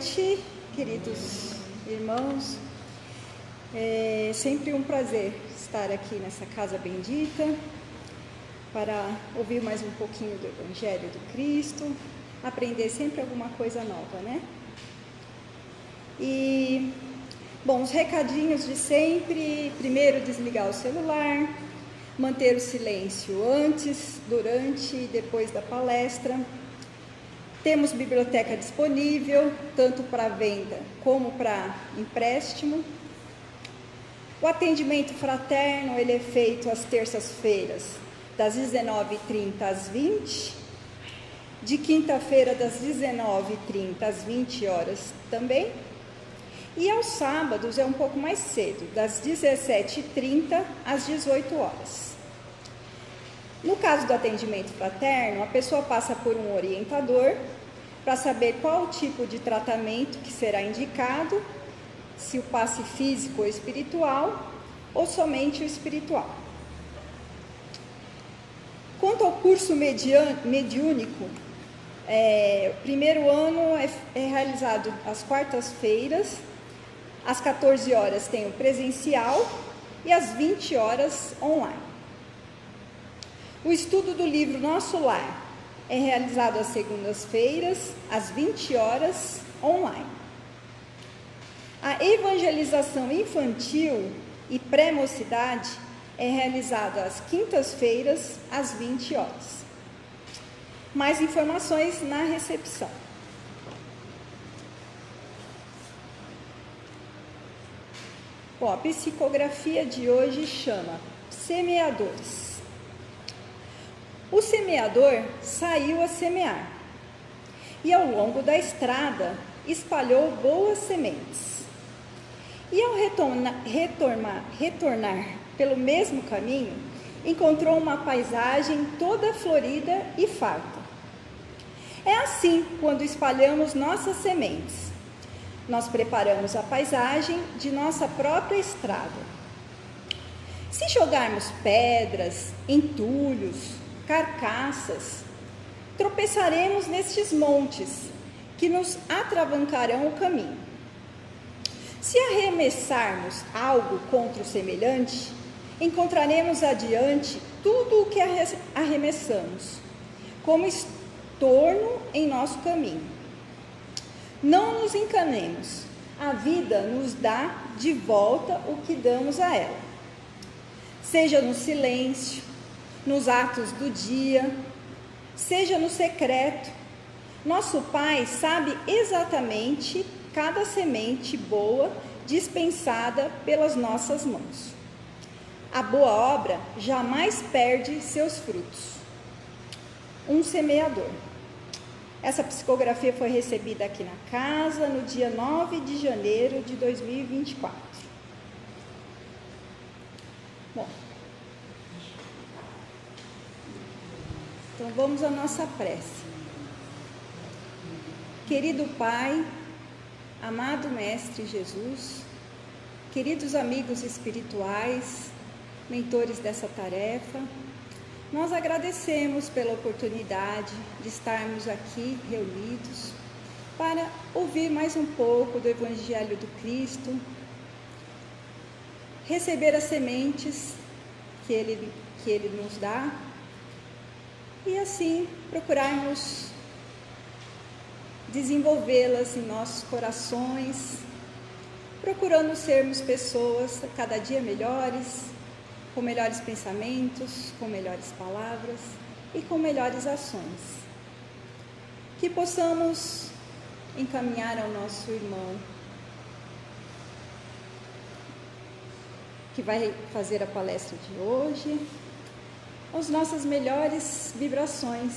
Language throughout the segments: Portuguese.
noite, queridos irmãos. É sempre um prazer estar aqui nessa casa bendita para ouvir mais um pouquinho do Evangelho do Cristo, aprender sempre alguma coisa nova, né? E, bom, os recadinhos de sempre: primeiro, desligar o celular, manter o silêncio antes, durante e depois da palestra. Temos biblioteca disponível, tanto para venda como para empréstimo. O atendimento fraterno, ele é feito às terças-feiras, das 19h30 às 20h, de quinta-feira, das 19h30 às 20 horas também. E aos sábados é um pouco mais cedo, das 17h30 às 18 horas. No caso do atendimento fraterno, a pessoa passa por um orientador para saber qual o tipo de tratamento que será indicado, se o passe físico ou espiritual, ou somente o espiritual. Quanto ao curso mediúnico, o primeiro ano é realizado às quartas-feiras, às 14 horas tem o presencial e às 20 horas online. O estudo do livro Nosso Lar é realizado às segundas-feiras, às 20 horas, online. A evangelização infantil e pré-mocidade é realizada às quintas-feiras, às 20 horas. Mais informações na recepção. Bom, a psicografia de hoje chama Semeadores. O semeador saiu a semear e ao longo da estrada espalhou boas sementes. E ao retornar pelo mesmo caminho, encontrou uma paisagem toda florida e farta. É assim quando espalhamos nossas sementes. Nós preparamos a paisagem de nossa própria estrada. Se jogarmos pedras, entulhos, carcaças, tropeçaremos nestes montes que nos atravancarão o caminho. Se arremessarmos algo contra o semelhante, encontraremos adiante tudo o que arremessamos, como estorno em nosso caminho. Não nos enganemos, a vida nos dá de volta o que damos a ela. Seja no silêncio, nos atos do dia, seja no secreto, nosso Pai sabe exatamente cada semente boa dispensada pelas nossas mãos. A boa obra jamais perde seus frutos. Um semeador. Essa psicografia foi recebida aqui na casa no dia 9 de janeiro de 2024. Bom, então vamos à nossa prece. Querido Pai, amado Mestre Jesus, queridos amigos espirituais, mentores dessa tarefa, nós agradecemos pela oportunidade de estarmos aqui reunidos para ouvir mais um pouco do Evangelho do Cristo, receber as sementes que Ele nos dá e assim procurarmos desenvolvê-las em nossos corações, procurando sermos pessoas cada dia melhores, com melhores pensamentos, com melhores palavras e com melhores ações. Que possamos encaminhar ao nosso irmão que vai fazer a palestra de hoje as nossas melhores vibrações,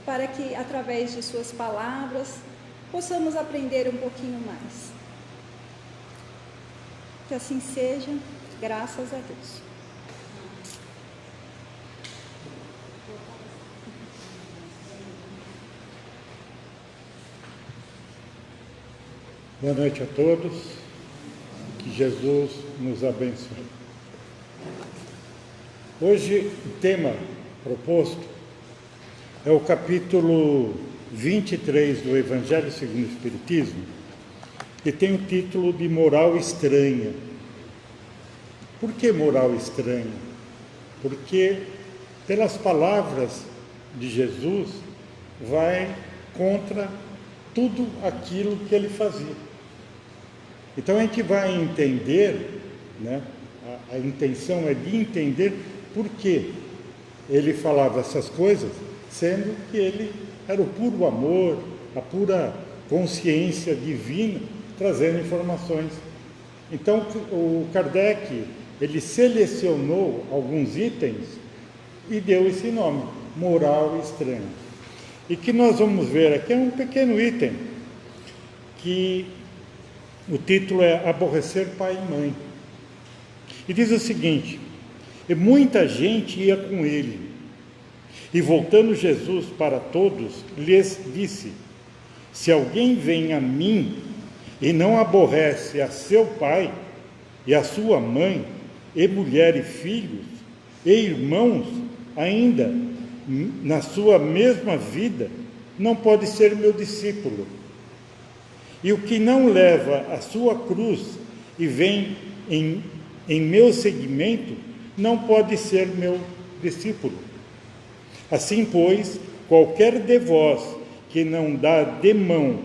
para que através de suas palavras possamos aprender um pouquinho mais. Que assim seja, graças a Deus. Boa noite a todos, que Jesus nos abençoe. Hoje o tema proposto é o capítulo 23 do Evangelho segundo o Espiritismo, que tem o título de Moral Estranha. Por que moral estranha? Porque, pelas palavras de Jesus, vai contra tudo aquilo que ele fazia. Então a gente vai entender, né? A intenção é de entender por que ele falava essas coisas, sendo que ele era o puro amor, a pura consciência divina, trazendo informações. Então o Kardec, ele selecionou alguns itens e deu esse nome, moral estranha. E que nós vamos ver aqui é um pequeno item, que o título é Aborrecer Pai e Mãe. E diz o seguinte: e muita gente ia com ele, e voltando Jesus para todos, lhes disse: se alguém vem a mim e não aborrece a seu pai e a sua mãe, e mulher e filhos, e irmãos, ainda na sua mesma vida, não pode ser meu discípulo. E o que não leva a sua cruz e vem em meu seguimento, não pode ser meu discípulo. Assim, pois, qualquer de vós que não dá de mão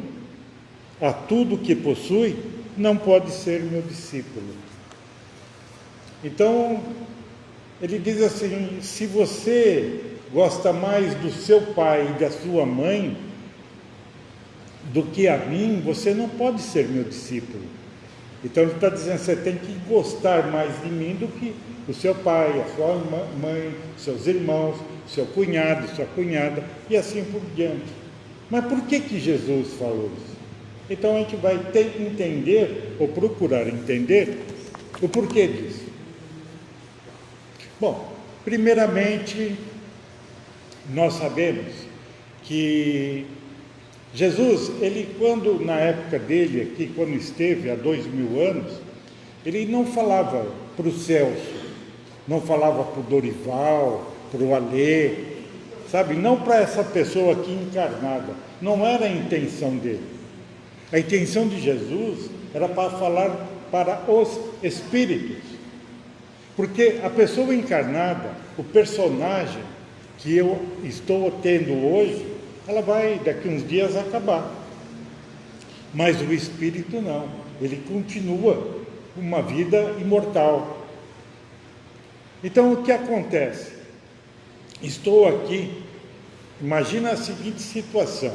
a tudo que possui, não pode ser meu discípulo. Então, ele diz assim: se você gosta mais do seu pai e da sua mãe do que a mim, você não pode ser meu discípulo. Então ele está dizendo: você tem que gostar mais de mim do que do seu pai, a sua mãe, seus irmãos, seu cunhado, sua cunhada, e assim por diante. Mas por que Jesus falou isso? Então a gente vai entender, ou procurar entender, o porquê disso. Bom, primeiramente, nós sabemos que Jesus, ele, quando na época dele aqui, quando esteve há 2000 anos, ele não falava para o Celso, não falava para o Dorival, para o Alê, sabe? Não para essa pessoa aqui encarnada. Não era a intenção dele. A intenção de Jesus era para falar para os espíritos. Porque a pessoa encarnada, o personagem que eu estou tendo hoje, ela vai daqui uns dias acabar. Mas o espírito não, ele continua uma vida imortal. Então o que acontece? Estou aqui, imagina a seguinte situação.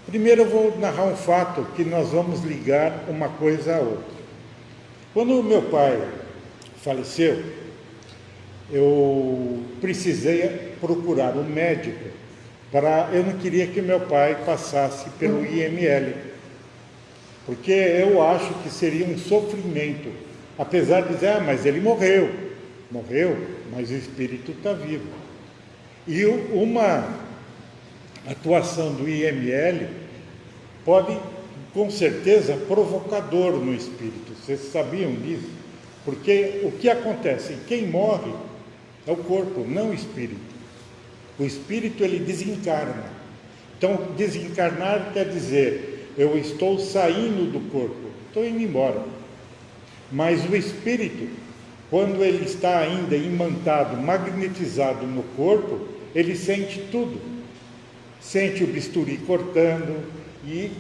Primeiro eu vou narrar um fato que nós vamos ligar uma coisa à outra. Quando o meu pai faleceu, eu precisei procurar um médico eu não queria que meu pai passasse pelo IML, porque eu acho que seria um sofrimento, apesar de dizer: mas ele morreu, mas o espírito está vivo. E uma atuação do IML pode, com certeza, provocador no espírito. Vocês sabiam disso? Porque o que acontece? Quem morre é o corpo, não o espírito. O espírito, ele desencarna. Então, desencarnar quer dizer: eu estou saindo do corpo, estou indo embora. Mas o espírito, quando ele está ainda imantado, magnetizado no corpo, ele sente tudo. Sente o bisturi cortando e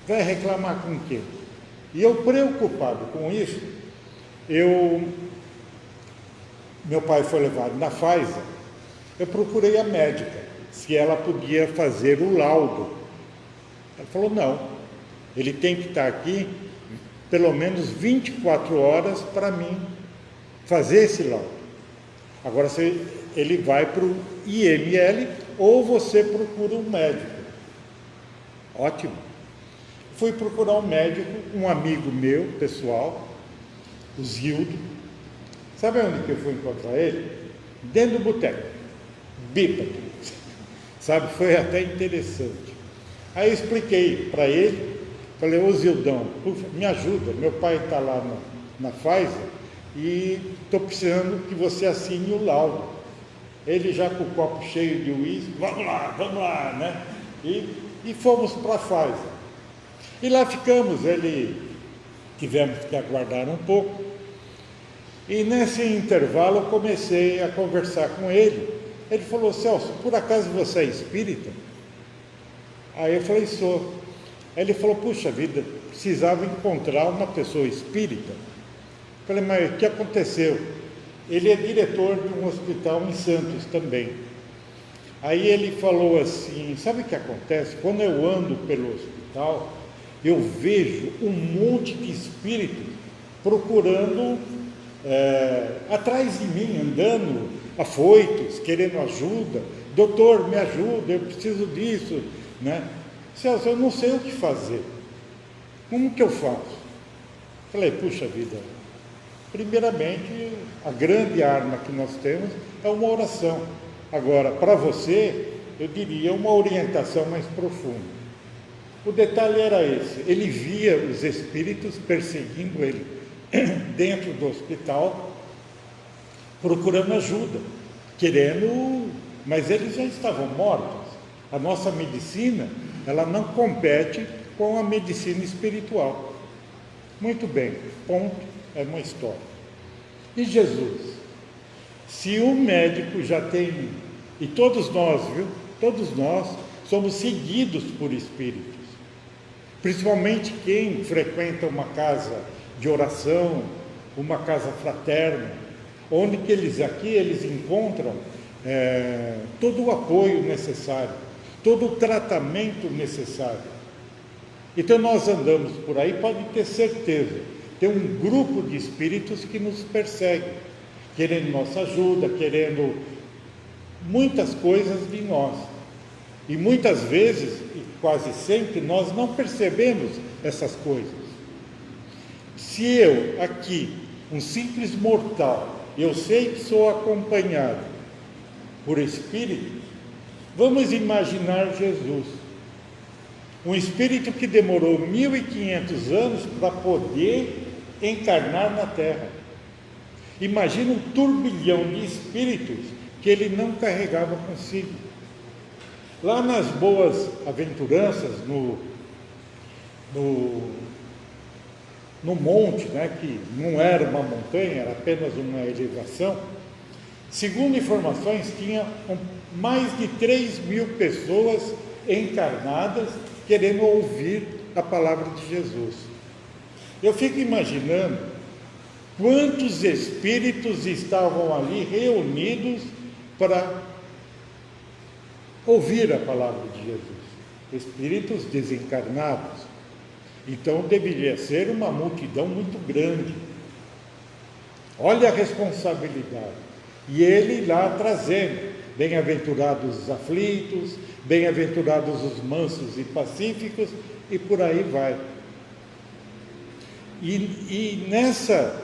vai reclamar com o quê? E eu, preocupado com isso, meu pai foi levado na Pfizer, eu procurei a médica, se ela podia fazer o laudo. Ela falou: não, ele tem que estar aqui pelo menos 24 horas para mim fazer esse laudo. Agora, ele vai para o IML ou você procura um médico. Ótimo. Fui procurar um médico, um amigo meu, pessoal, o Zildo. Sabe onde que eu fui encontrar ele? Dentro do boteco. Bêbado. Sabe, foi até interessante. Aí eu expliquei para ele, falei: ô Zildão, me ajuda, meu pai está lá na Pfizer e estou precisando que você assine o laudo. ele já com o copo cheio de uísque, vamos lá, né? E fomos para a Pfizer. E lá ficamos, tivemos que aguardar um pouco. E nesse intervalo eu comecei a conversar com ele. Ele falou: Celso, por acaso você é espírita? Aí eu falei: sou. Aí ele falou: puxa vida, precisava encontrar uma pessoa espírita. Eu falei: mas o que aconteceu? Ele é diretor de um hospital em Santos também. Aí ele falou assim: sabe o que acontece? Quando eu ando pelo hospital, eu vejo um monte de espíritos procurando atrás de mim, andando afoitos, querendo ajuda. Doutor, me ajuda, eu preciso disso, né? Celso, eu não sei o que fazer. Como que eu faço? Falei: puxa vida, primeiramente, a grande arma que nós temos é uma oração. Agora, para você, eu diria uma orientação mais profunda. O detalhe era esse: ele via os espíritos perseguindo ele dentro do hospital, procurando ajuda, mas eles já estavam mortos. A nossa medicina, ela não compete com a medicina espiritual. Muito bem, ponto, é uma história. E Jesus? Se um médico já tem, e todos nós, todos nós somos seguidos por espíritos, principalmente quem frequenta uma casa de oração, uma casa fraterna, onde que eles encontram todo o apoio necessário, todo o tratamento necessário. Então nós andamos por aí, pode ter certeza, tem um grupo de espíritos que nos perseguem, querendo nossa ajuda, querendo muitas coisas de nós. E muitas vezes, e quase sempre, nós não percebemos essas coisas. Se eu, aqui, um simples mortal, eu sei que sou acompanhado por espíritos, vamos imaginar Jesus. Um espírito que demorou 1500 anos para poder encarnar na Terra. Imagina um turbilhão de espíritos que ele não carregava consigo. Lá nas boas aventuranças, no monte, né, que não era uma montanha, era apenas uma elevação, segundo informações, tinha mais de 3.000 pessoas encarnadas querendo ouvir a palavra de Jesus. Eu fico imaginando quantos espíritos estavam ali reunidos para ouvir a palavra de Jesus. Espíritos desencarnados. Então deveria ser uma multidão muito grande. Olha a responsabilidade. E ele lá trazendo: bem-aventurados os aflitos, bem-aventurados os mansos e pacíficos, e por aí vai. E nessa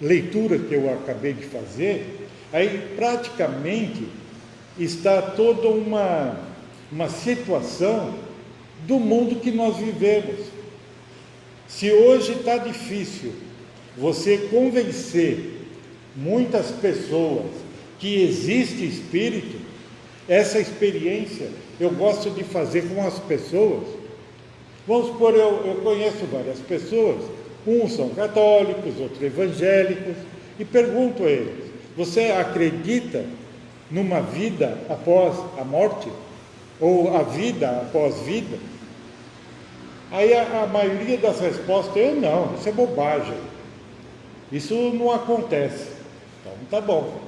leitura que eu acabei de fazer, aí praticamente está toda uma situação do mundo que nós vivemos. Se hoje está difícil você convencer muitas pessoas que existe espírito, essa experiência eu gosto de fazer com as pessoas. Vamos supor, eu conheço várias pessoas, uns são católicos, outros evangélicos, e pergunto a eles: você acredita numa vida após a morte? Ou a vida após vida? Aí a maioria das respostas: eu não, isso é bobagem, isso não acontece. Então tá bom.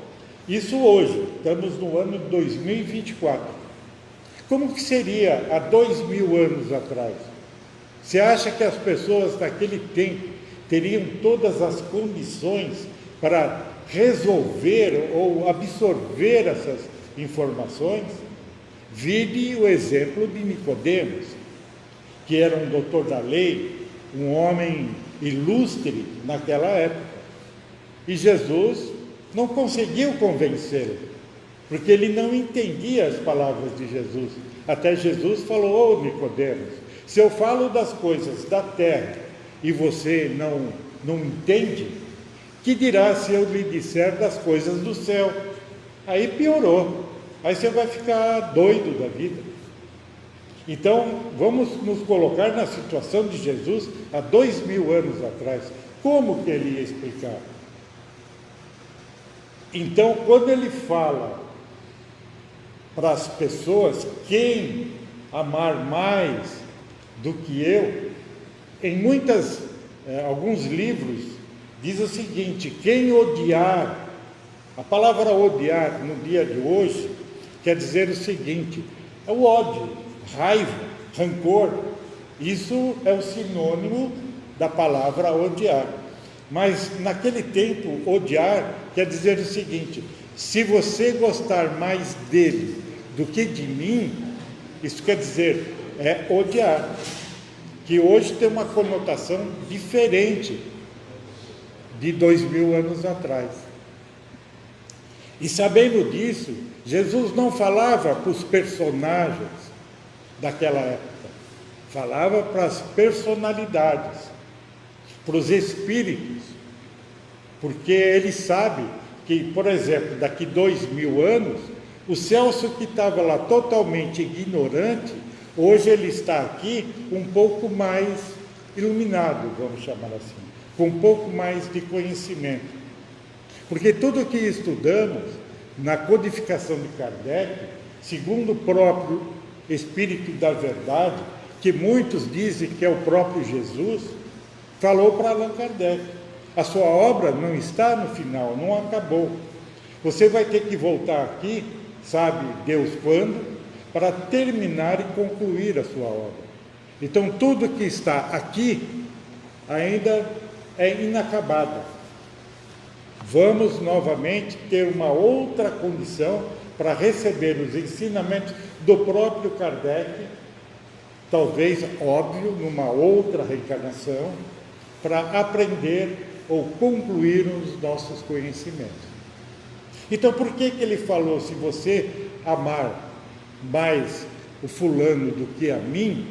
Isso hoje, estamos no ano de 2024. Como que seria há 2000 anos atrás? Você acha que as pessoas naquele tempo teriam todas as condições para resolver ou absorver essas informações? Vide o exemplo de Nicodemos, que era um doutor da lei, um homem ilustre naquela época. E Jesus não conseguiu convencê-lo, porque ele não entendia as palavras de Jesus. Até Jesus falou: ô Nicodemos, se eu falo das coisas da terra e você não entende, que dirá se eu lhe disser das coisas do céu? aí piorou. Aí você vai ficar doido da vida. Então, vamos nos colocar na situação de Jesus há 2000 anos atrás. Como que ele ia explicar? Então, quando ele fala para as pessoas, quem amar mais do que eu, em alguns livros, diz o seguinte: quem odiar, a palavra odiar no dia de hoje, quer dizer o seguinte, é o ódio, raiva, rancor. Isso é o sinônimo da palavra odiar. Mas naquele tempo, odiar quer dizer o seguinte: se você gostar mais dele do que de mim, isso quer dizer, é odiar. Que hoje tem uma conotação diferente de 2000 anos atrás. E sabendo disso, Jesus não falava para os personagens daquela época, falava para as personalidades, para os espíritos, porque ele sabe que, por exemplo, daqui 2000 anos, o Celso que estava lá totalmente ignorante, hoje ele está aqui um pouco mais iluminado, vamos chamar assim, com um pouco mais de conhecimento. Porque tudo o que estudamos na codificação de Kardec, segundo o próprio Espírito da Verdade, que muitos dizem que é o próprio Jesus, falou para Allan Kardec. A sua obra não está no final, não acabou. Você vai ter que voltar aqui, sabe Deus quando, para terminar e concluir a sua obra. Então, tudo que está aqui ainda é inacabado. Vamos novamente ter uma outra condição para receber os ensinamentos do próprio Kardec, talvez, óbvio, numa outra reencarnação, para aprender ou concluir os nossos conhecimentos. Então, por que ele falou, se você amar mais o fulano do que a mim,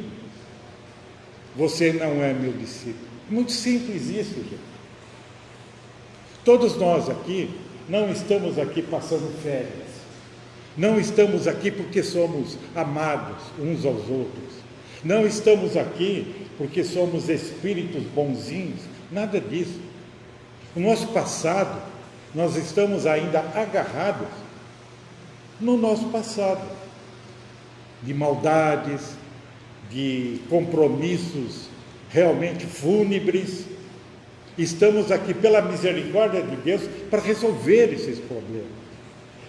você não é meu discípulo? Muito simples isso, gente. Todos nós aqui não estamos aqui passando férias. Não estamos aqui porque somos amados uns aos outros. Não estamos aqui porque somos espíritos bonzinhos. Nada disso. O nosso passado, nós estamos ainda agarrados no nosso passado, de maldades, de compromissos realmente fúnebres. Estamos aqui pela misericórdia de Deus para resolver esses problemas.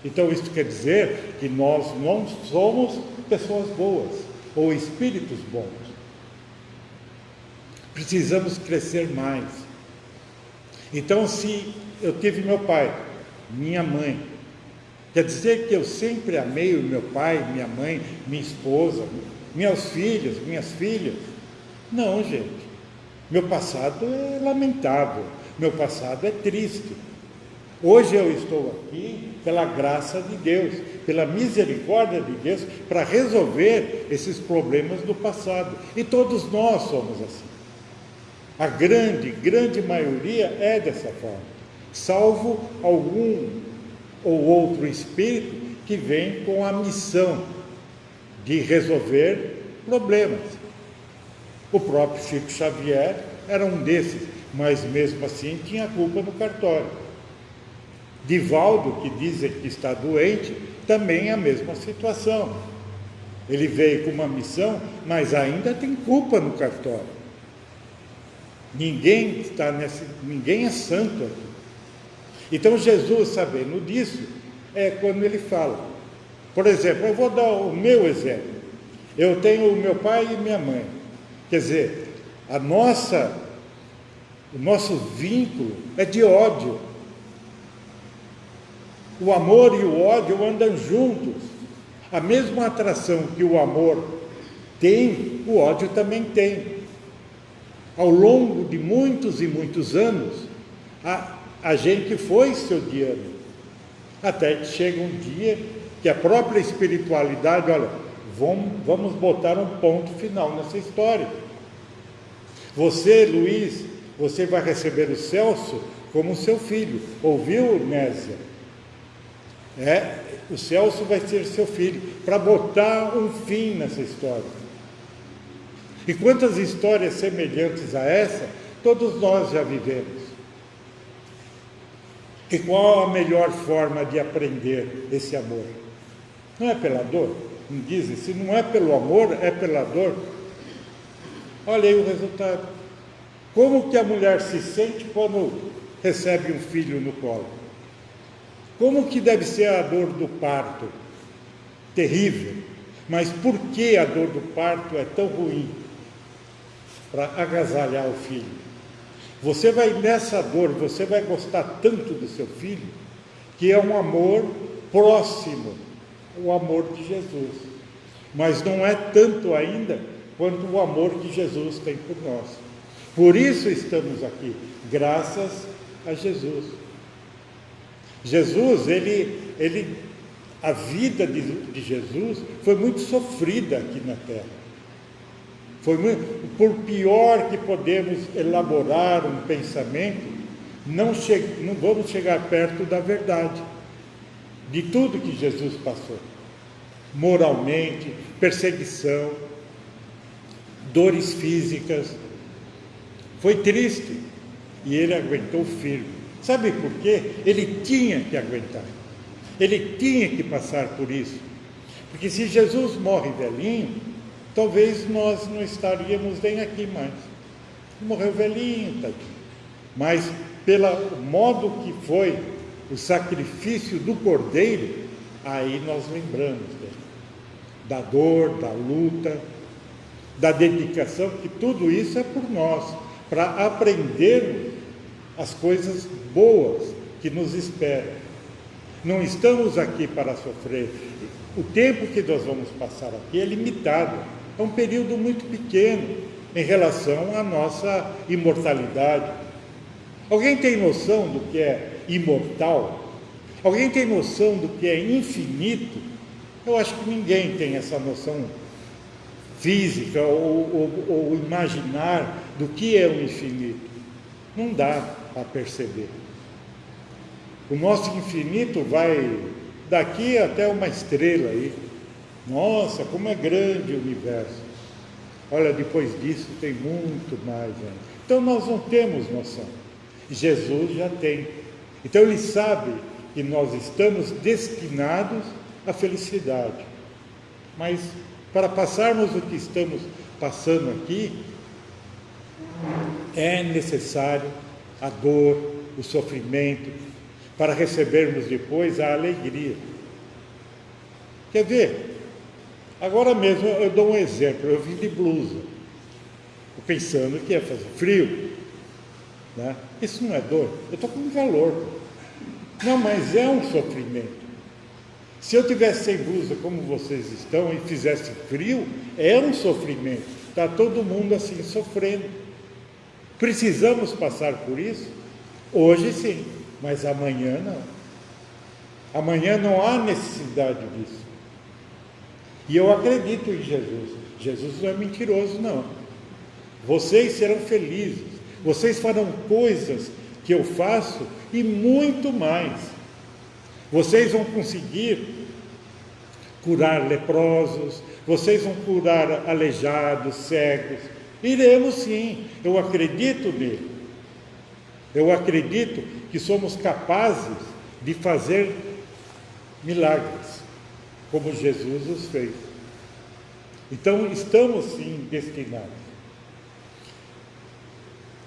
Então isso quer dizer que nós não somos pessoas boas ou espíritos bons. Precisamos crescer mais. Então, se eu tive meu pai, minha mãe, quer dizer que eu sempre amei o meu pai, minha mãe, minha esposa, meus filhos, minhas filhas? Não, gente. Meu passado é lamentável, meu passado é triste. Hoje eu estou aqui pela graça de Deus, pela misericórdia de Deus, para resolver esses problemas do passado. E todos nós somos assim. A grande maioria é dessa forma, salvo algum ou outro espírito que vem com a missão de resolver problemas. O próprio Chico Xavier era um desses, mas mesmo assim tinha culpa no cartório. Divaldo, que dizem que está doente, também é a mesma situação. Ele veio com uma missão, mas ainda tem culpa no cartório. Ninguém é santo aqui. Então Jesus, sabendo disso, é quando ele fala. Por exemplo, eu vou dar o meu exemplo. Eu tenho o meu pai e minha mãe. Quer dizer, o nosso vínculo é de ódio. O amor e o ódio andam juntos. A mesma atração que o amor tem, o ódio também tem. Ao longo de muitos e muitos anos, a gente foi se odiando. Até que chega um dia que a própria espiritualidade, olha, vamos botar um ponto final nessa história. Você, Luiz, você vai receber o Celso como seu filho. Ouviu, Nésia? O Celso vai ser seu filho, para botar um fim nessa história. E quantas histórias semelhantes a essa, todos nós já vivemos. E qual a melhor forma de aprender esse amor? Não é pela dor? Não dizem, se não é pelo amor, é pela dor. Olha aí o resultado. Como que a mulher se sente quando recebe um filho no colo? Como que deve ser a dor do parto? Terrível. Mas por que a dor do parto é tão ruim? Para agasalhar o filho. Você vai, nessa dor, você vai gostar tanto do seu filho, que é um amor próximo, o amor de Jesus. Mas não é tanto ainda quanto o amor que Jesus tem por nós. Por isso estamos aqui, graças a Jesus. Jesus, a vida de Jesus foi muito sofrida aqui na terra. Por pior que podemos elaborar um pensamento, não vamos chegar perto da verdade, de tudo que Jesus passou. Moralmente, perseguição, dores físicas. Foi triste e ele aguentou firme. Sabe por quê? Ele tinha que aguentar. Ele tinha que passar por isso. Porque se Jesus morre velhinho, talvez nós não estaríamos nem aqui mais. Morreu velhinho, tadinho. Mas pelo modo que foi o sacrifício do Cordeiro, aí nós lembramos dele. Da dor, da luta, da dedicação, que tudo isso é por nós, para aprendermos as coisas boas que nos esperam. Não estamos aqui para sofrer. O tempo que nós vamos passar aqui é limitado. É um período muito pequeno em relação à nossa imortalidade. Alguém tem noção do que é imortal? Alguém tem noção do que é infinito? Eu acho que ninguém tem essa noção física ou imaginar do que é o infinito. Não dá para perceber. O nosso infinito vai daqui até uma estrela aí. Nossa, como é grande o universo. Olha, depois disso tem muito mais ainda. Então nós não temos noção. Jesus já tem. Então ele sabe que nós estamos destinados à felicidade. Mas para passarmos o que estamos passando aqui, é necessário a dor, o sofrimento, para recebermos depois a alegria. Quer ver? Agora mesmo eu dou um exemplo. Eu vim de blusa, pensando que ia fazer frio, né? Isso não é dor, eu estou com calor. Não, mas é um sofrimento. Se eu tivesse sem blusa como vocês estão e fizesse frio, é um sofrimento. Está todo mundo assim sofrendo. Precisamos passar por isso? Hoje sim, mas amanhã não. Amanhã não há necessidade disso. E eu acredito em Jesus. Jesus não é mentiroso, não. Vocês serão felizes. Vocês farão coisas que eu faço e muito mais. Vocês vão conseguir curar leprosos, vocês vão curar aleijados, cegos. Iremos sim, eu acredito nele. Eu acredito que somos capazes de fazer milagres, como Jesus os fez. Então, estamos sim destinados.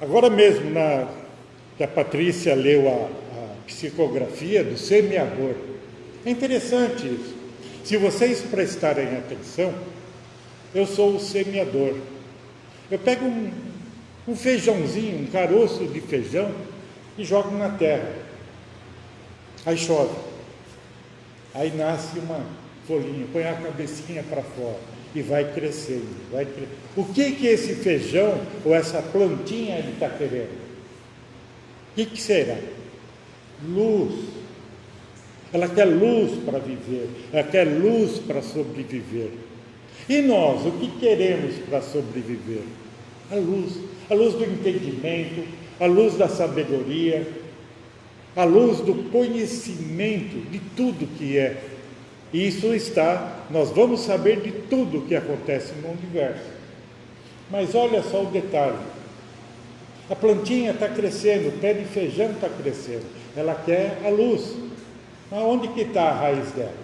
Agora mesmo, que a Patrícia leu a psicografia do semeador, é interessante isso. Se vocês prestarem atenção, eu sou o semeador. Eu pego um feijãozinho, um caroço de feijão e jogo na terra. Aí chove. Aí nasce uma folhinha, põe a cabecinha para fora e vai crescendo. O que esse feijão ou essa plantinha ele está querendo? O que será? Luz. Ela quer luz para viver, ela quer luz para sobreviver. E nós, o que queremos para sobreviver? A luz do entendimento, a luz da sabedoria, a luz do conhecimento de tudo que é. Isso está, nós vamos saber de tudo que acontece no universo. Mas olha só o detalhe. A plantinha está crescendo, o pé de feijão está crescendo. Ela quer a luz. Aonde que está a raiz dela?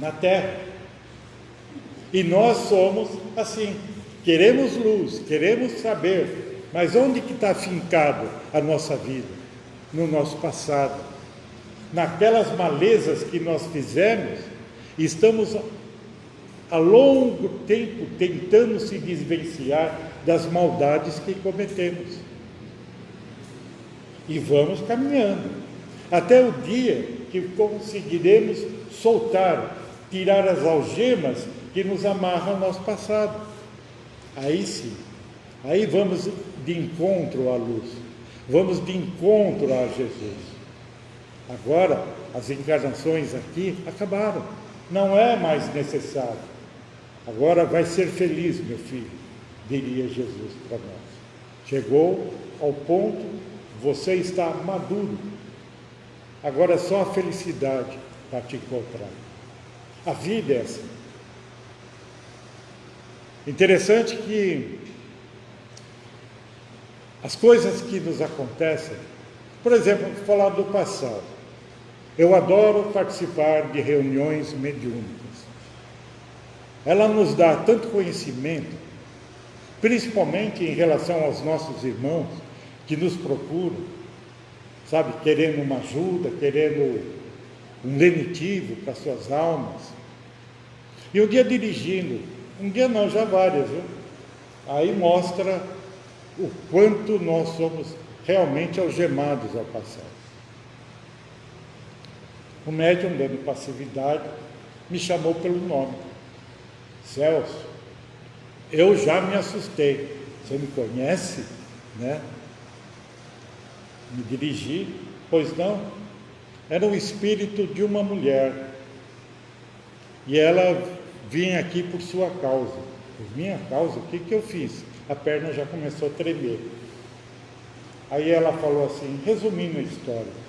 Na terra. E nós somos assim. Queremos luz, queremos saber. Mas onde que está afincado a nossa vida? No nosso passado. Naquelas malezas que nós fizemos, estamos há longo tempo tentando se desvencilhar das maldades que cometemos. E vamos caminhando, até o dia que conseguiremos soltar, tirar as algemas que nos amarram ao nosso passado. Aí sim, aí vamos de encontro à luz, vamos de encontro a Jesus. Agora, as encarnações aqui acabaram, não é mais necessário. Agora vai ser feliz, meu filho, diria Jesus para nós. Chegou ao ponto, você está maduro. Agora é só a felicidade para te encontrar. A vida é assim. Interessante que as coisas que nos acontecem, por exemplo, falar do passado. Eu adoro participar de reuniões mediúnicas. Ela nos dá tanto conhecimento, principalmente em relação aos nossos irmãos que nos procuram, sabe, querendo uma ajuda, querendo um lenitivo para suas almas. E um dia dirigindo, um dia não, já várias, viu? Aí mostra o quanto nós somos realmente algemados ao passado. O médium, dando passividade, me chamou pelo nome. Celso, eu já me assustei. Você me conhece? Né? Me dirigi, pois não? Era o espírito de uma mulher. E ela vinha aqui por sua causa. Por minha causa, o que eu fiz? A perna já começou a tremer. Aí ela falou assim, resumindo a história.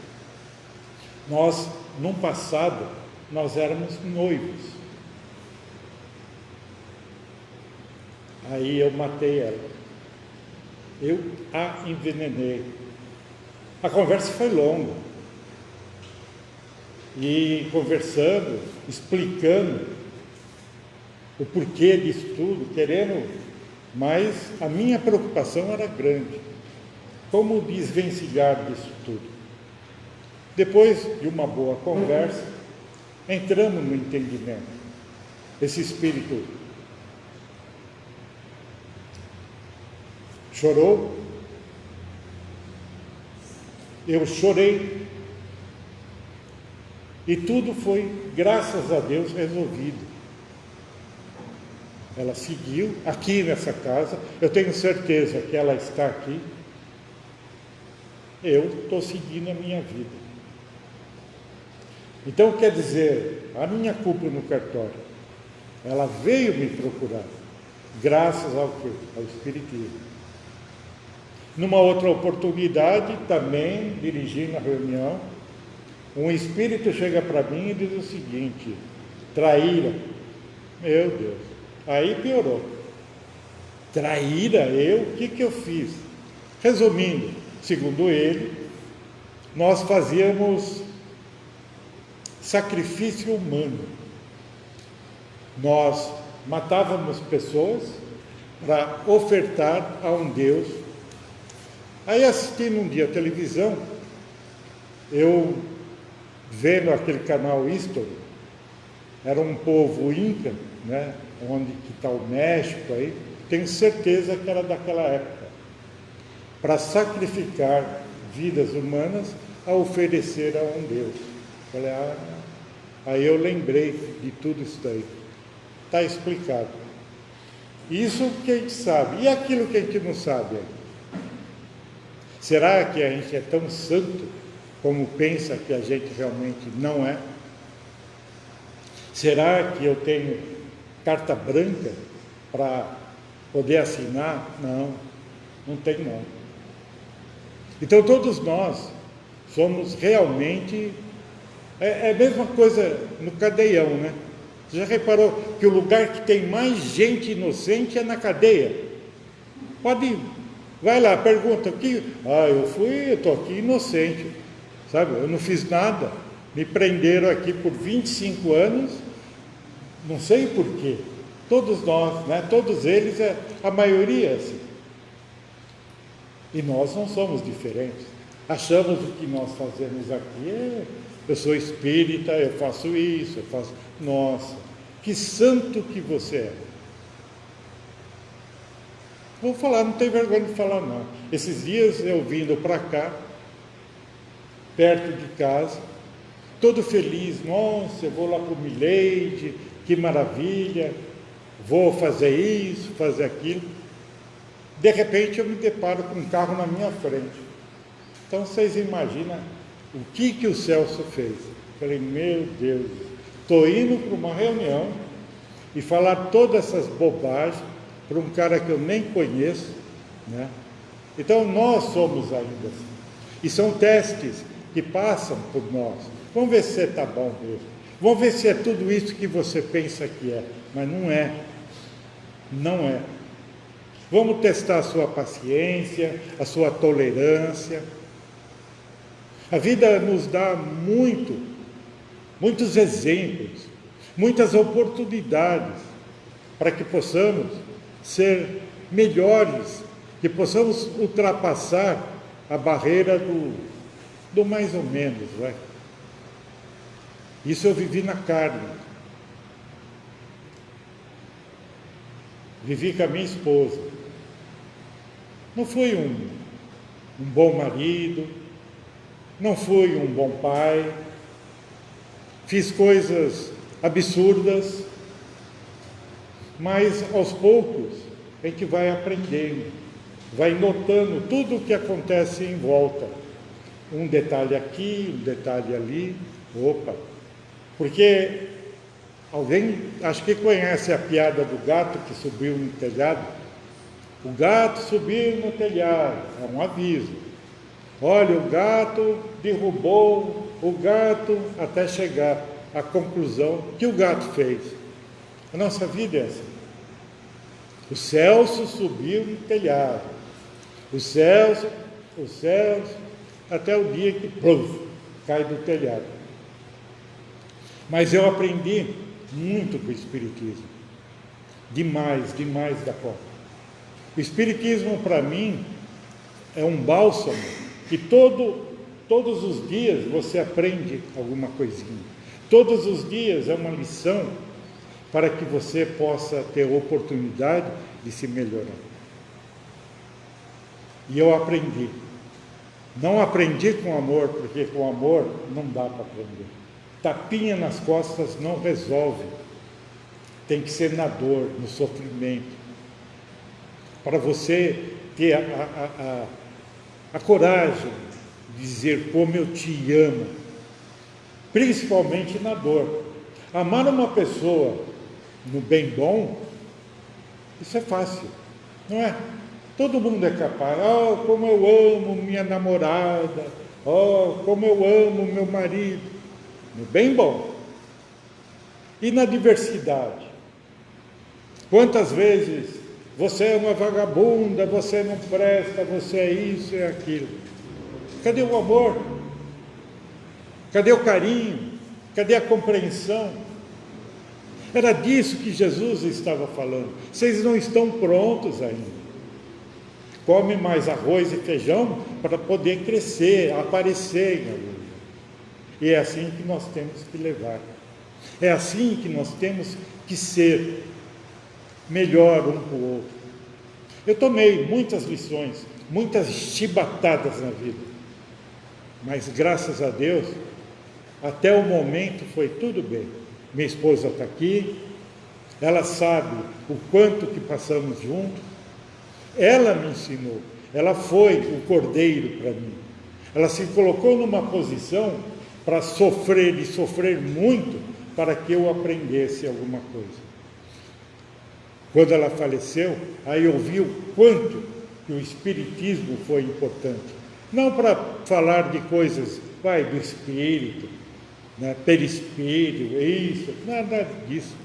Nós, no passado, nós éramos noivos. Aí eu matei ela. Eu a envenenei. A conversa foi longa. E conversando, explicando o porquê disso tudo, querendo, mas a minha preocupação era grande. Como desvencilhar disso tudo? Depois de uma boa conversa, entramos no entendimento. Esse espírito chorou, eu chorei, e tudo foi, graças a Deus, resolvido. Ela seguiu aqui nessa casa, eu tenho certeza que ela está aqui, eu estou seguindo a minha vida. Então, quer dizer, a minha culpa no cartório, ela veio me procurar, graças ao quê? Ao Espiritismo. Numa outra oportunidade, também, dirigindo a reunião, um espírito chega para mim e diz o seguinte, traíra. Meu Deus, aí piorou. Traíra eu? O que eu fiz? Resumindo, segundo ele, nós fazíamos sacrifício humano. Nós matávamos pessoas para ofertar a um Deus. Aí assistindo um dia a televisão, eu vendo aquele canal History, era um povo inca, né, onde que está o México aí, tenho certeza que era daquela época, para sacrificar vidas humanas a oferecer a um Deus. Falei, aí eu lembrei de tudo isso daí. Está explicado. Isso que a gente sabe. E aquilo que a gente não sabe? Será que a gente é tão santo como pensa que a gente realmente não é? Será que eu tenho carta branca para poder assinar? Não, não tem não. Então todos nós somos realmente... É a mesma coisa no cadeião, né? Você já reparou que o lugar que tem mais gente inocente é na cadeia? Vai lá, pergunta, eu estou aqui inocente, sabe? Eu não fiz nada, me prenderam aqui por 25 anos, não sei por quê. Todos nós, né? Todos eles, a maioria, assim. E nós não somos diferentes. Achamos o que nós fazemos aqui eu sou espírita, eu faço isso, eu faço... Nossa, que santo que você é. Vou falar, não tem vergonha de falar não. Esses dias eu vindo para cá, perto de casa, todo feliz, nossa, eu vou lá para o Mileide, que maravilha, vou fazer isso, fazer aquilo. De repente eu me deparo com um carro na minha frente. Então vocês imaginam o que o Celso fez. Falei, meu Deus, estou indo para uma reunião e falar todas essas bobagens para um cara que eu nem conheço, né? Então nós somos ainda assim. E são testes que passam por nós. Vamos ver se você está bom mesmo. Vamos ver se é tudo isso que você pensa que é. Mas não é. Não é. Vamos testar a sua paciência, a sua tolerância. A vida nos dá muitos exemplos, muitas oportunidades para que possamos ser melhores, que possamos ultrapassar a barreira do mais ou menos, vai. Isso eu vivi na carne. Vivi com a minha esposa. Não fui um bom marido, não fui um bom pai, fiz coisas absurdas, mas aos poucos a gente vai aprendendo, vai notando tudo o que acontece em volta. Um detalhe aqui, um detalhe ali, porque alguém, acho que conhece a piada do gato que subiu no telhado. O gato subiu no telhado, é um aviso. Olha, o gato derrubou o gato até chegar à conclusão que o gato fez. A nossa vida é assim. O Celso subiu no telhado. O Celso, até o dia que cai do telhado. Mas eu aprendi muito com o Espiritismo. Demais da conta. O Espiritismo, para mim, é um bálsamo que todos os dias você aprende alguma coisinha. Todos os dias é uma lição para que você possa ter oportunidade de se melhorar. E eu aprendi. Não aprendi com amor, porque com amor não dá para aprender. Tapinha nas costas não resolve. Tem que ser na dor, no sofrimento. Para você ter a coragem de dizer como eu te amo, principalmente na dor. Amar uma pessoa no bem bom, isso é fácil, não é? Todo mundo é capaz. Oh, como eu amo minha namorada, oh, como eu amo meu marido, no bem bom. E na diversidade? Quantas vezes você é uma vagabunda, você não presta, você é isso, é aquilo. Cadê o amor? Cadê o carinho? Cadê a compreensão? Era disso que Jesus estava falando. Vocês não estão prontos ainda. Come mais arroz e feijão para poder crescer, aparecer em algum lugar. E é assim que nós temos que levar. É assim que nós temos que ser melhor um para o outro. Eu tomei muitas lições, muitas chibatadas na vida, mas graças a Deus, até o momento foi tudo bem. Minha esposa está aqui, ela sabe o quanto que passamos juntos, ela me ensinou, ela foi o cordeiro para mim, ela se colocou numa posição para sofrer e sofrer muito para que eu aprendesse alguma coisa. Quando ela faleceu, aí eu vi o quanto que o Espiritismo foi importante. Não para falar de coisas, do espírito, né, perispírito, isso, nada disso.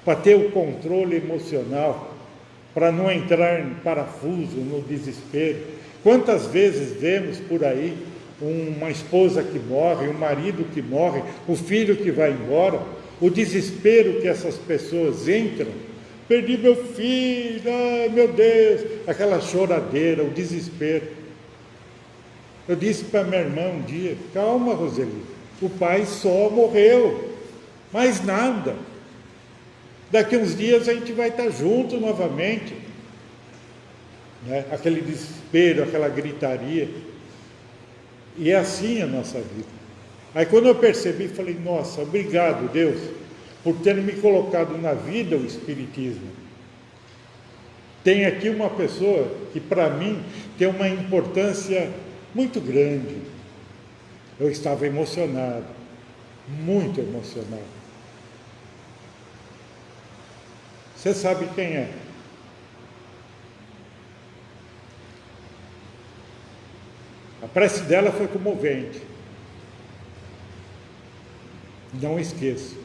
Para ter o controle emocional, para não entrar em parafuso, no desespero. Quantas vezes vemos por aí uma esposa que morre, um marido que morre, o filho que vai embora, o desespero que essas pessoas entram, perdi meu filho, ai meu Deus, aquela choradeira, o desespero. Eu disse para minha irmã um dia, calma Roseli, o pai só morreu, mais nada. Daqui uns dias a gente vai estar junto novamente, né? Aquele desespero, aquela gritaria. E é assim a nossa vida. Aí quando eu percebi, falei, nossa, obrigado Deus, por ter me colocado na vida o Espiritismo. Tem aqui uma pessoa que para mim tem uma importância muito grande. Eu estava emocionado, muito emocionado. Você sabe quem é? A prece dela foi comovente. Não esqueço.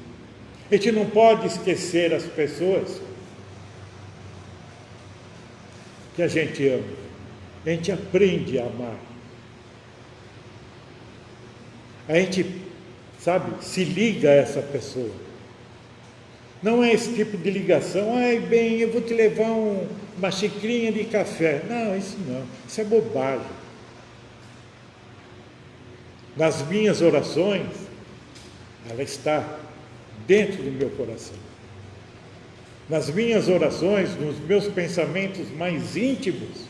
A gente não pode esquecer as pessoas que a gente ama. A gente aprende a amar. A gente, se liga a essa pessoa. Não é esse tipo de ligação, bem, eu vou te levar uma xicrinha de café. Não, isso não, isso é bobagem. Nas minhas orações, ela está dentro do meu coração. Nas minhas orações, nos meus pensamentos mais íntimos,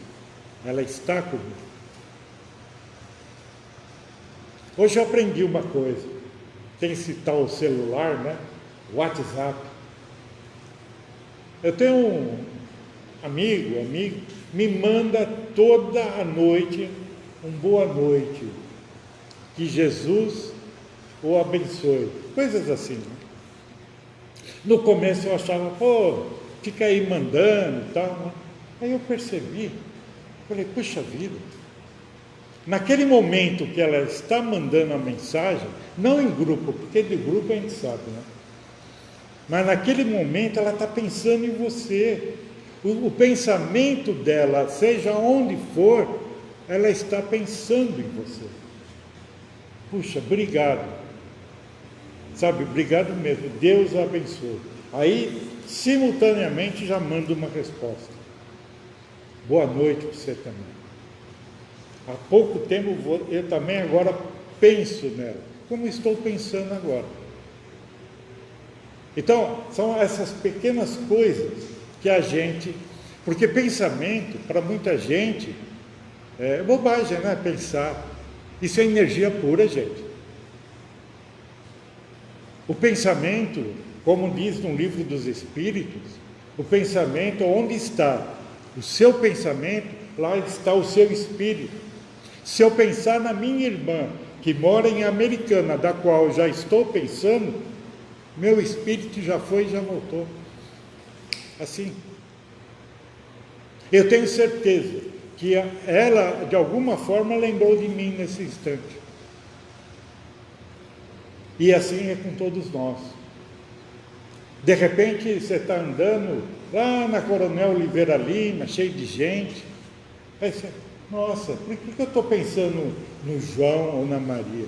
ela está comigo. Hoje eu aprendi uma coisa, tem esse tal celular, né? WhatsApp. Eu tenho um amigo, me manda toda a noite um boa noite, que Jesus o abençoe, coisas assim, né? No começo eu achava, fica aí mandando e tal, né? Aí eu percebi, falei, puxa vida, naquele momento que ela está mandando a mensagem, não em grupo, porque de grupo a gente sabe, né? Mas naquele momento ela está pensando em você. O pensamento dela, seja onde for, ela está pensando em você. Puxa, obrigado. Obrigado mesmo. Deus a abençoe. Aí, simultaneamente, já manda uma resposta. Boa noite para você também. Há pouco tempo, eu também agora penso nela, como estou pensando agora. Então, são essas pequenas coisas que a gente... Porque pensamento, para muita gente, é bobagem, né? Pensar. Isso é energia pura, gente. O pensamento, como diz no Livro dos Espíritos, o pensamento, onde está o seu pensamento, lá está o seu espírito. Se eu pensar na minha irmã, que mora em Americana, da qual eu já estou pensando, meu espírito já foi e já voltou. Assim. Eu tenho certeza que ela, de alguma forma, lembrou de mim nesse instante. E assim é com todos nós. De repente, você está andando lá na Coronel Oliveira Lima, cheio de gente. Aí você, nossa, por que eu estou pensando no João ou na Maria?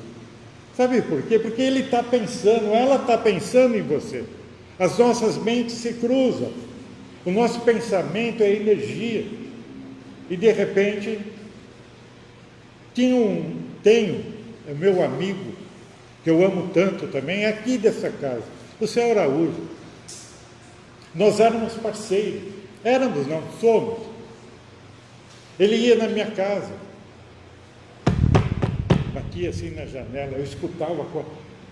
Sabe por quê? Porque ele está pensando, ela está pensando em você. As nossas mentes se cruzam. O nosso pensamento é energia. E de repente, tenho o meu amigo, que eu amo tanto também, aqui dessa casa, o seu Araújo. Nós éramos parceiros. Éramos, não, somos. Ele ia na minha casa. Batia assim na janela, eu escutava.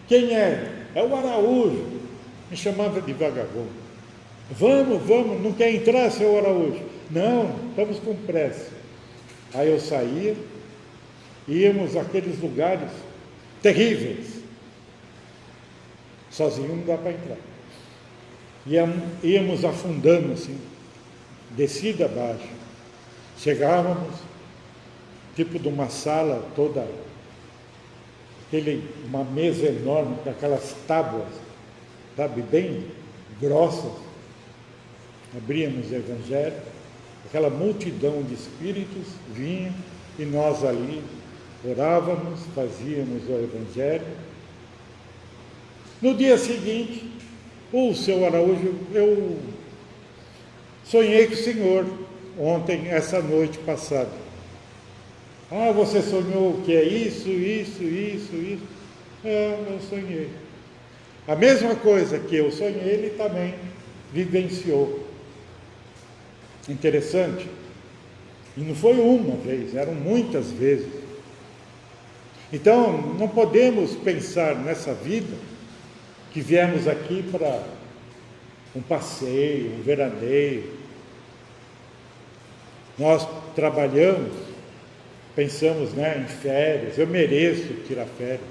Quem é? É o Araújo. Me chamava de vagabundo. Vamos, não quer entrar, seu Araújo? Não, estamos com pressa. Aí eu saía, íamos àqueles lugares terríveis. Sozinho não dá para entrar. Íamos afundando assim, descida abaixo. Chegávamos, tipo de uma sala toda, uma mesa enorme com aquelas tábuas, sabe, bem grossas. Abríamos o Evangelho, aquela multidão de espíritos vinha e nós ali orávamos, fazíamos o Evangelho. No dia seguinte, o seu Araújo, eu sonhei com o senhor ontem, essa noite passada. Ah, você sonhou que é isso? Eu sonhei. A mesma coisa que eu sonhei, ele também vivenciou. Interessante. E não foi uma vez, eram muitas vezes. Então, não podemos pensar nessa vida que viemos aqui para um passeio, um veraneio. Nós trabalhamos, pensamos, em férias, eu mereço tirar férias.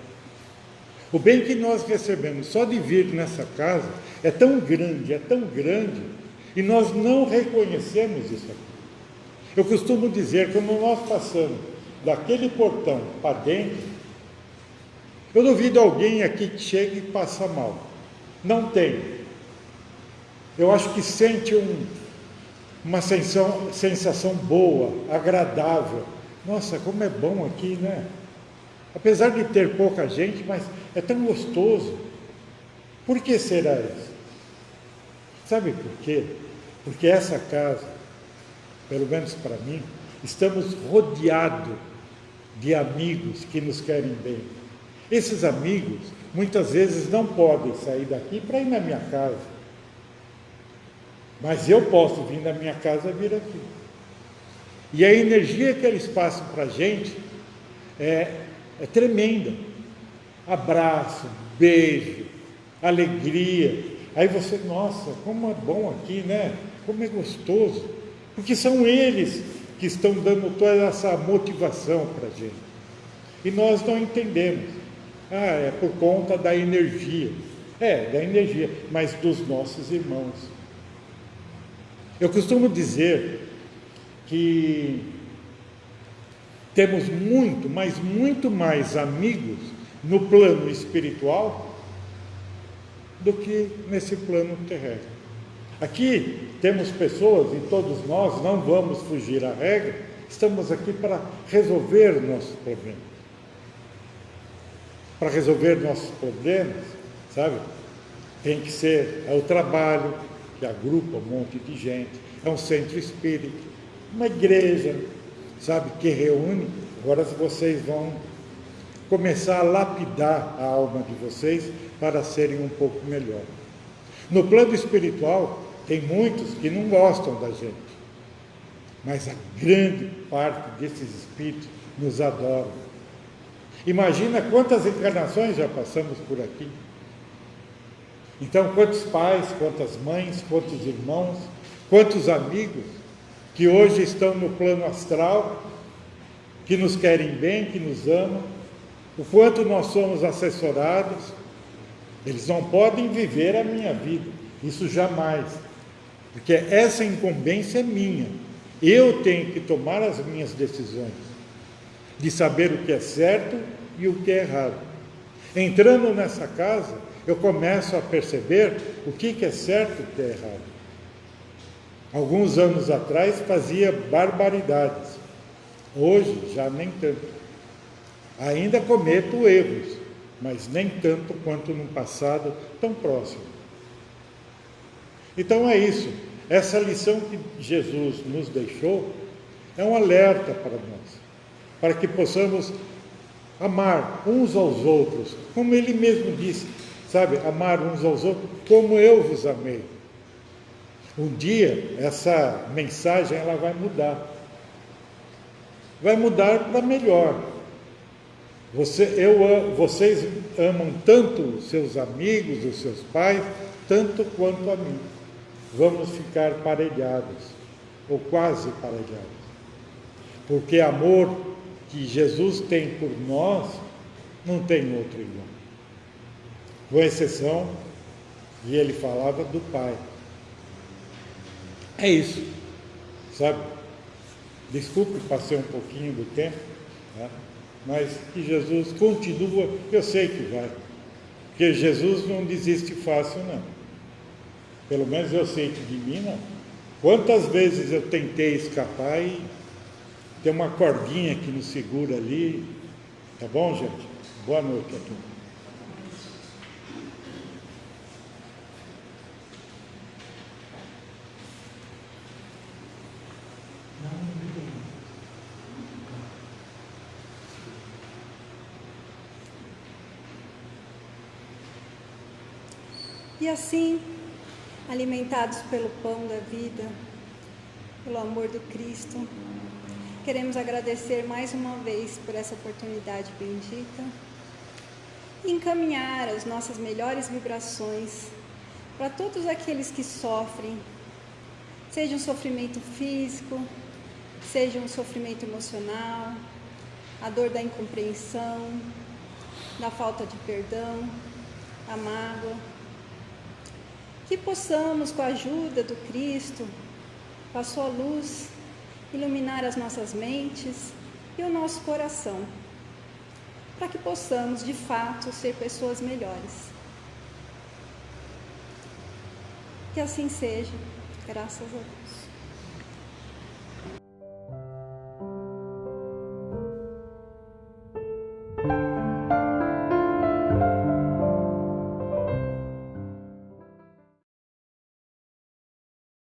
O bem que nós recebemos só de vir nessa casa é tão grande, e nós não reconhecemos isso aqui. Eu costumo dizer, quando nós passamos daquele portão para dentro, eu duvido alguém aqui que chegue e passa mal. Não tem. Eu acho que sente uma sensação boa, agradável. Nossa, como é bom aqui, né? Apesar de ter pouca gente, mas é tão gostoso. Por que será isso? Sabe por quê? Porque essa casa, pelo menos para mim, estamos rodeados de amigos que nos querem bem. Esses amigos, muitas vezes, não podem sair daqui para ir na minha casa. Mas eu posso vir na minha casa e vir aqui. E a energia que eles passam para a gente é tremenda. Abraço, beijo, alegria. Aí você, nossa, como é bom aqui, né? Como é gostoso. Porque são eles que estão dando toda essa motivação para a gente. E nós não entendemos. É por conta da energia. Da energia, mas dos nossos irmãos. Eu costumo dizer que temos muito, mas muito mais amigos no plano espiritual do que nesse plano terrestre. Aqui temos pessoas, e todos nós não vamos fugir à regra, estamos aqui para resolver nossos problemas. Para resolver nossos problemas, sabe? Tem que ser, o trabalho, que agrupa um monte de gente, é um centro espírita, uma igreja, sabe, que reúne. Agora vocês vão começar a lapidar a alma de vocês para serem um pouco melhor. No plano espiritual, tem muitos que não gostam da gente, mas a grande parte desses espíritos nos adoram. Imagina quantas encarnações já passamos por aqui. Então, quantos pais, quantas mães, quantos irmãos, quantos amigos que hoje estão no plano astral, que nos querem bem, que nos amam, o quanto nós somos assessorados. Eles não podem viver a minha vida, isso jamais, porque essa incumbência é minha. Eu tenho que tomar as minhas decisões, de saber o que é certo e o que é errado. Entrando nessa casa, eu começo a perceber o que é certo e o que é errado. Alguns anos atrás fazia barbaridades, hoje já nem tanto. Ainda cometo erros, mas nem tanto quanto no passado tão próximo. Então é isso, essa lição que Jesus nos deixou é um alerta para nós, para que possamos amar uns aos outros, como Ele mesmo disse, sabe, amar uns aos outros como eu vos amei. Um dia essa mensagem ela vai mudar para melhor. Vocês amam tanto os seus amigos, os seus pais, tanto quanto a mim. Vamos ficar parelhados, ou quase parelhados. Porque amor que Jesus tem por nós, não tem outro igual. Com exceção, e ele falava do Pai. É isso, sabe? Desculpe, passei um pouquinho do tempo, tá? Mas que Jesus continua, eu sei que vai, porque Jesus não desiste fácil, não. Pelo menos eu sei que de mim não. Quantas vezes eu tentei escapar e tem uma cordinha que nos segura ali. Tá bom, gente? Boa noite a todos. E assim, alimentados pelo pão da vida, pelo amor do Cristo, queremos agradecer mais uma vez por essa oportunidade bendita e encaminhar as nossas melhores vibrações para todos aqueles que sofrem, seja um sofrimento físico, seja um sofrimento emocional, a dor da incompreensão, da falta de perdão, a mágoa. Que possamos, com a ajuda do Cristo, com a sua luz, iluminar as nossas mentes e o nosso coração, para que possamos, de fato, ser pessoas melhores. Que assim seja, graças a Deus.